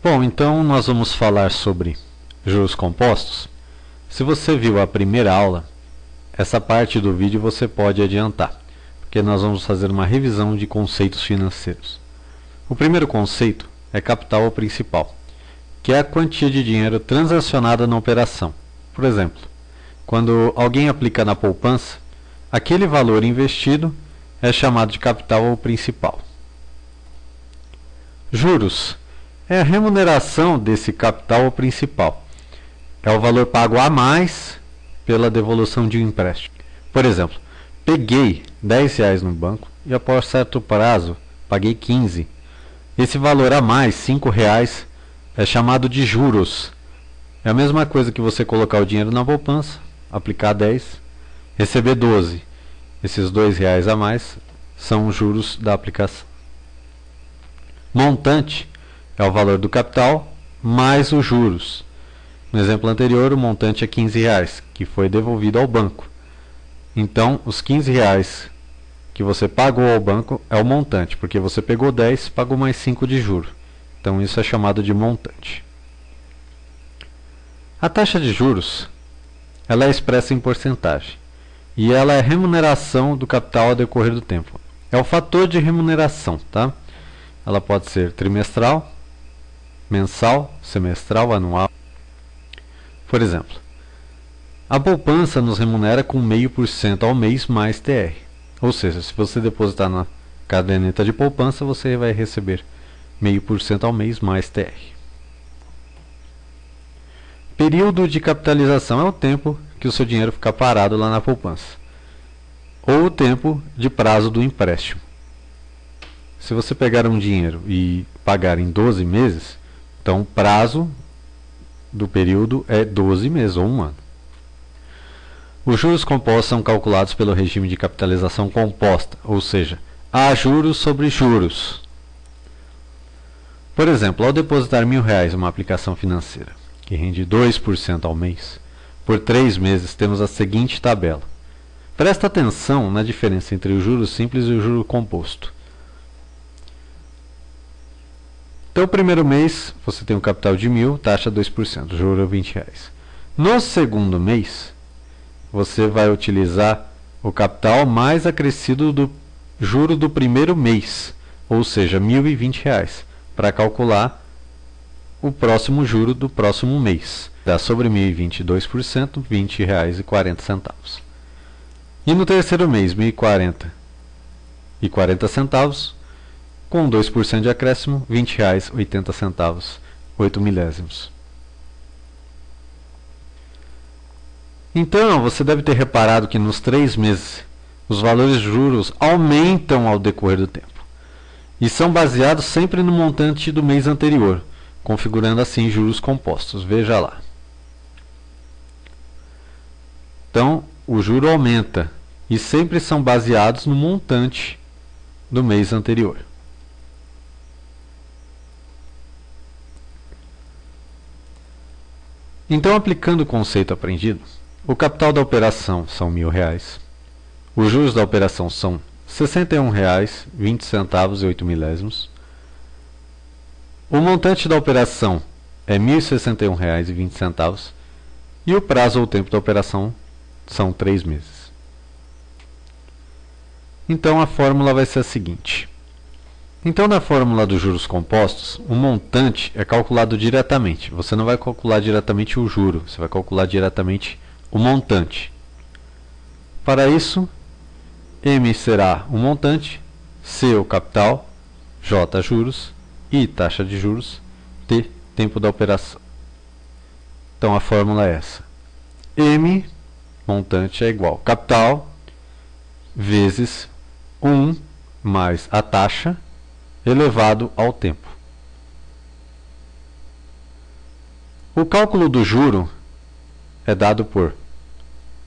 Bom, então nós vamos falar sobre juros compostos. Se você viu a primeira aula, essa parte do vídeo você pode adiantar, porque nós vamos fazer uma revisão de conceitos financeiros. O primeiro conceito é capital ou principal, que é a quantia de dinheiro transacionada na operação. Por exemplo, quando alguém aplica na poupança, aquele valor investido é chamado de capital ou principal. Juros é a remuneração desse capital ou principal. É o valor pago a mais pela devolução de um empréstimo. Por exemplo, peguei R$10 no banco e após certo prazo paguei 15. Esse valor a mais, R$5, é chamado de juros. É a mesma coisa que você colocar o dinheiro na poupança, aplicar 10, receber 12. Esses R$2 a mais são os juros da aplicação. Montante é o valor do capital mais os juros. No exemplo anterior, o montante é R$15, que foi devolvido ao banco. Então, os R$15 que você pagou ao banco é o montante, porque você pegou 10, pagou mais 5 de juros. Então, isso é chamado de montante. A taxa de juros, ela é expressa em porcentagem, e ela é a remuneração do capital ao decorrer do tempo. É o fator de remuneração, tá? Ela pode ser trimestral, mensal, semestral, anual. Por exemplo, a poupança nos remunera com 0,5% ao mês mais TR. Ou seja, se você depositar na caderneta de poupança, você vai receber 0,5% ao mês mais TR. Período de capitalização é o tempo que o seu dinheiro fica parado lá na poupança, ou o tempo de prazo do empréstimo. Se você pegar um dinheiro e pagar em 12 meses, então o prazo do período é 12 meses ou 1 ano. Os juros compostos são calculados pelo regime de capitalização composta, ou seja, há juros sobre juros. Por exemplo, ao depositar R$1.000 em uma aplicação financeira, que rende 2% ao mês, por 3 meses temos a seguinte tabela. Presta atenção na diferença entre o juro simples e o juro composto. Então, o primeiro mês, você tem um capital de 1.000, taxa 2%, juro R$20. No segundo mês, você vai utilizar o capital mais acrescido do juro do primeiro mês, ou seja, R$1.020, para calcular o próximo juro do próximo mês. Dá sobre 1.020, 2%, R$20,40. E no terceiro mês, 1.040,40, com 2% de acréscimo, R$20,80, 8 milésimos. Então, você deve ter reparado que nos 3 meses, os valores de juros aumentam ao decorrer do tempo. E são baseados sempre no montante do mês anterior, configurando assim juros compostos. Veja lá. Então, o juro aumenta e sempre são baseados no montante do mês anterior. Então, aplicando o conceito aprendido, o capital da operação são R$1.000, os juros da operação são R$61,20 e 8 milésimos, o montante da operação é R$1.061,20 e o prazo ou tempo da operação são 3 meses. Então a fórmula vai ser a seguinte. Então na fórmula dos juros compostos, o montante é calculado diretamente. Você não vai calcular diretamente o juro, você vai calcular diretamente o montante. Para isso, M será o montante, C o capital, J juros, I taxa de juros, T tempo da operação. Então a fórmula é essa. M, montante, é igual capital, vezes 1 mais a taxa, elevado ao tempo. O cálculo do juro é dado por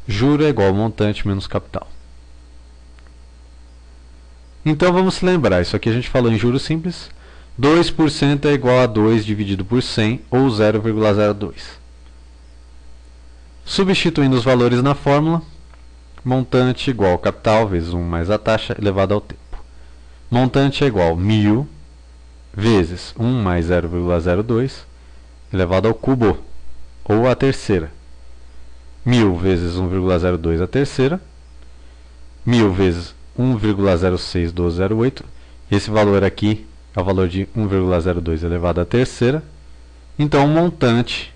juro é igual ao montante menos capital. Então vamos se lembrar, isso aqui a gente falou em juros simples. 2% é igual a 2 dividido por 100, ou 0,02. Substituindo os valores na fórmula, montante igual ao capital vezes 1 mais a taxa elevado ao tempo. Montante é igual a 1.000 vezes 1 mais 0,02 elevado ao cubo, ou a terceira. 1000 vezes 1,02 a terceira. 1000 vezes 1,061208. Esse valor aqui é o valor de 1,02 elevado à terceira. Então, o montante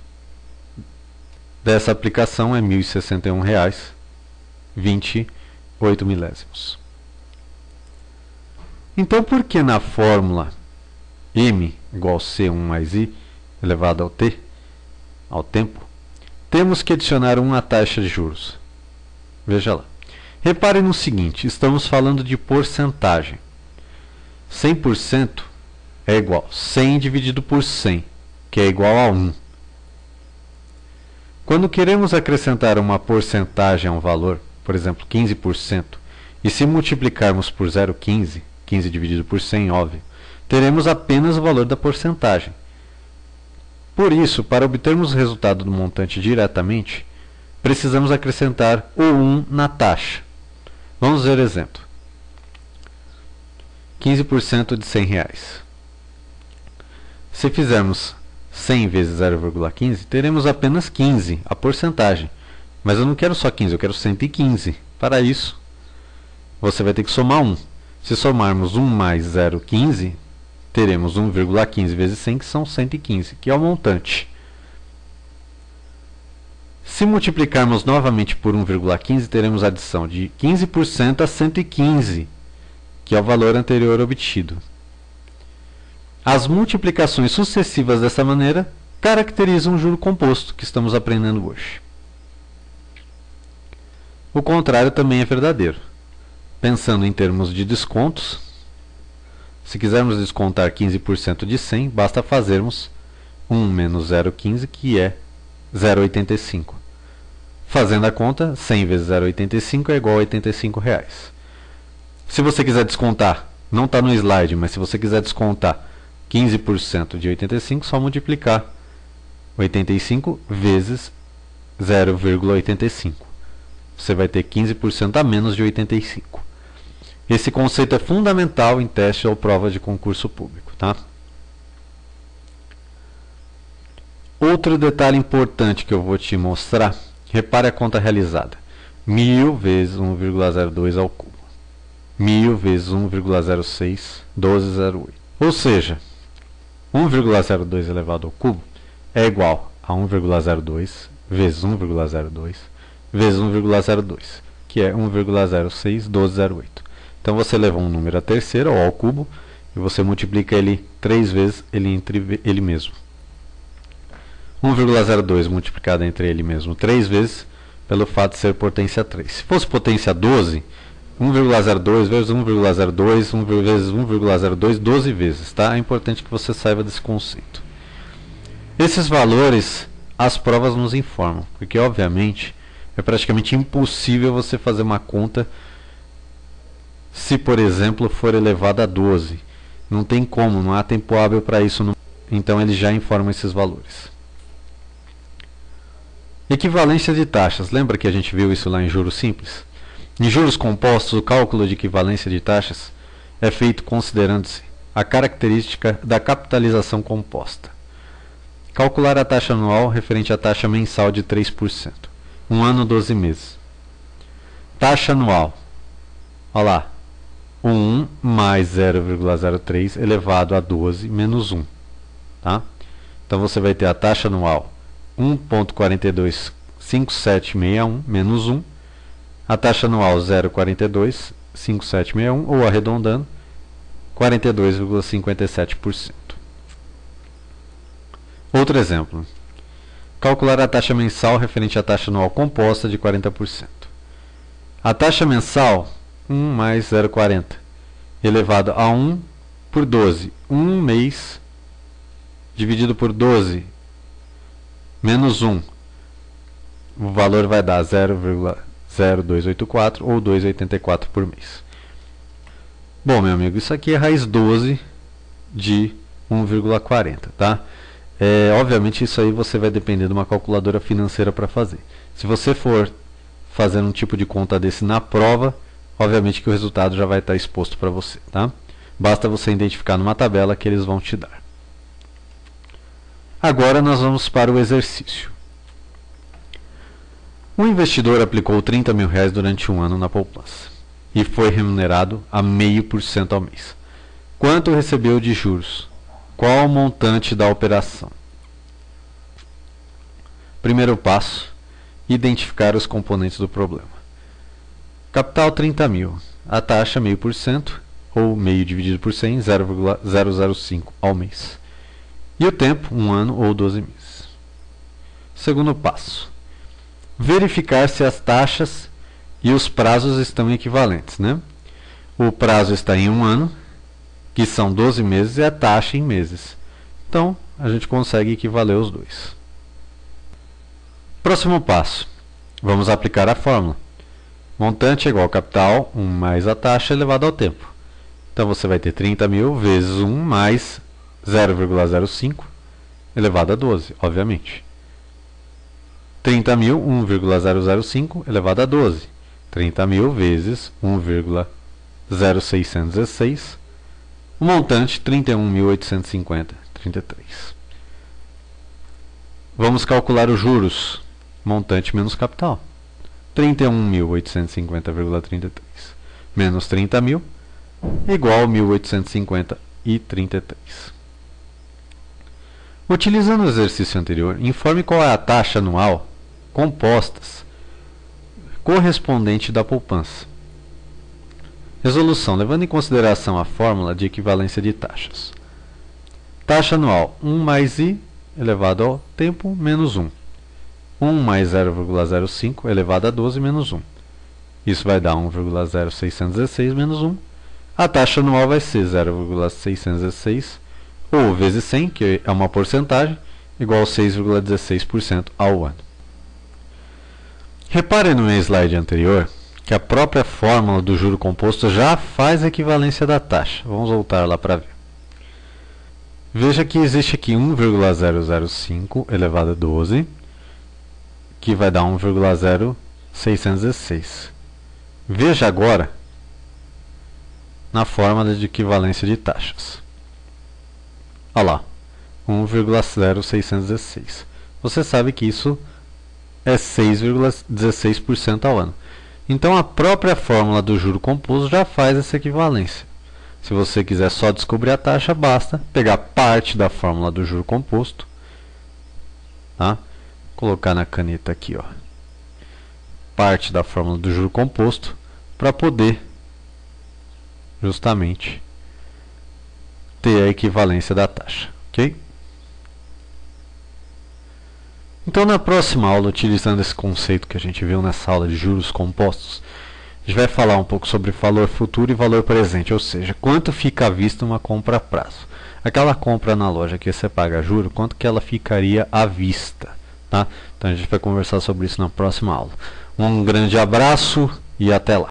dessa aplicação é R$ 1.061,28. Então, por que na fórmula m igual a C1 mais I elevado ao t, ao tempo, temos que adicionar 1 à taxa de juros? Veja lá. Repare no seguinte, estamos falando de porcentagem. 100% é igual a 100 dividido por 100, que é igual a 1. Quando queremos acrescentar uma porcentagem a um valor, por exemplo, 15%, e se multiplicarmos por 0,15, 15 dividido por 100, óbvio, teremos apenas o valor da porcentagem. Por isso, para obtermos o resultado do montante diretamente, precisamos acrescentar o 1 na taxa. Vamos ver exemplo. 15% de R$ 100. Se fizermos 100 vezes 0,15, teremos apenas 15, a porcentagem. Mas eu não quero só 15, eu quero 115. Para isso, você vai ter que somar 1. Se somarmos 1 mais 0,15, teremos 1,15 vezes 100, que são 115, que é o montante. Se multiplicarmos novamente por 1,15, teremos a adição de 15% a 115, que é o valor anterior obtido. As multiplicações sucessivas dessa maneira caracterizam o juro composto que estamos aprendendo hoje. O contrário também é verdadeiro. Pensando em termos de descontos, se quisermos descontar 15% de 100, basta fazermos 1 menos 0,15, que é 0,85. Fazendo a conta, 100 vezes 0,85 é igual a R$ 85. Se você quiser descontar, não está no slide, mas se você quiser descontar 15% de 85, só multiplicar 85 vezes 0,85. Você vai ter 15% a menos de 85. Esse conceito é fundamental em teste ou prova de concurso público, tá? Outro detalhe importante que eu vou te mostrar, repare a conta realizada. 1000 vezes 1,02 ao cubo. 1000 vezes 1,06, 1208. Ou seja, 1,02 elevado ao cubo é igual a 1,02 vezes 1,02 vezes 1,02, que é 1,06, 1208. Então você leva um número à terceira, ou ao cubo, e você multiplica ele 3 vezes entre ele mesmo. 1,02 multiplicado entre ele mesmo 3 vezes, pelo fato de ser potência 3. Se fosse potência 12, 1,02 vezes 1,02, 1 vezes 1,02, 12 vezes. Tá? É importante que você saiba desse conceito. Esses valores, as provas nos informam, porque obviamente é praticamente impossível você fazer uma conta se, por exemplo, for elevado a 12. Não tem como, não há tempo hábil para isso. Então eles já informam esses valores. Equivalência de taxas. Lembra que a gente viu isso lá em juros simples? Em juros compostos, o cálculo de equivalência de taxas é feito considerando-se a característica da capitalização composta. Calcular a taxa anual referente à taxa mensal de 3%. 1 ano, 12 meses. Taxa anual. Olha lá. 1 mais 0,03 elevado a 12 menos 1. Tá? Então você vai ter a taxa anual 1,425761 menos 1. A taxa anual 0,425761, ou arredondando, 42,57%. Outro exemplo. Calcular a taxa mensal referente à taxa anual composta de 40%. A taxa mensal, 1 mais 0,40, elevado a 1 por 12. 1 mês dividido por 12 menos 1. O valor vai dar 0,0284 ou 2,84 por mês. Bom, meu amigo, isso aqui é raiz 12 de 1,40, tá? Obviamente isso aí você vai depender de uma calculadora financeira para fazer. Se você for fazendo um tipo de conta desse na prova, obviamente que o resultado já vai estar exposto para você, tá? Basta você identificar numa tabela que eles vão te dar. Agora nós vamos para o exercício. Um investidor aplicou R$30 mil durante um ano na poupança e foi remunerado a 0,5% ao mês. Quanto recebeu de juros? Qual o montante da operação? Primeiro passo, identificar os componentes do problema. Capital 30 mil, a taxa 0,5%, ou meio dividido por 100, 0,005 ao mês. E o tempo, 1 ano ou 12 meses. Segundo passo, verificar se as taxas e os prazos estão equivalentes, né? O prazo está em 1 ano, que são 12 meses, e a taxa em meses. Então, a gente consegue equivaler os dois. Próximo passo, vamos aplicar a fórmula. Montante é igual ao capital, 1 mais a taxa elevado ao tempo. Então, você vai ter 30 mil vezes 1 mais 0,05 elevado a 12, obviamente. 30 mil, 1,005 elevado a 12. 30 mil vezes 1,0616. O montante, 31.850,33. Vamos calcular os juros. Montante menos capital. 31.850,33 menos 30 mil igual a 1.850,33. Utilizando o exercício anterior, informe qual é a taxa anual compostas correspondente da poupança. Resolução, levando em consideração a fórmula de equivalência de taxas. Taxa anual, 1 mais I elevado ao tempo menos 1. 1 mais 0,05 elevado a 12 menos 1. Isso vai dar 1,0616 menos 1. A taxa anual vai ser 0,616 ou vezes 100, que é uma porcentagem, igual a 6,16% ao ano. Repare no slide anterior que a própria fórmula do juro composto já faz a equivalência da taxa. Vamos voltar lá para ver. Veja que existe aqui 1,005 elevado a 12, que vai dar 1,0616. Veja agora na fórmula de equivalência de taxas. Olha lá, 1,0616. Você sabe que isso é 6,16% ao ano. Então a própria fórmula do juro composto já faz essa equivalência. Se você quiser só descobrir a taxa, basta pegar parte da fórmula do juro composto, tá? Colocar na caneta aqui, ó, parte da fórmula do juro composto, para poder justamente ter a equivalência da taxa, ok? Então, na próxima aula, utilizando esse conceito que a gente viu nessa aula de juros compostos, a gente vai falar um pouco sobre valor futuro e valor presente, ou seja, quanto fica à vista uma compra a prazo. Aquela compra na loja que você paga juro, quanto que ela ficaria à vista, tá? Então a gente vai conversar sobre isso na próxima aula. Um grande abraço e até lá!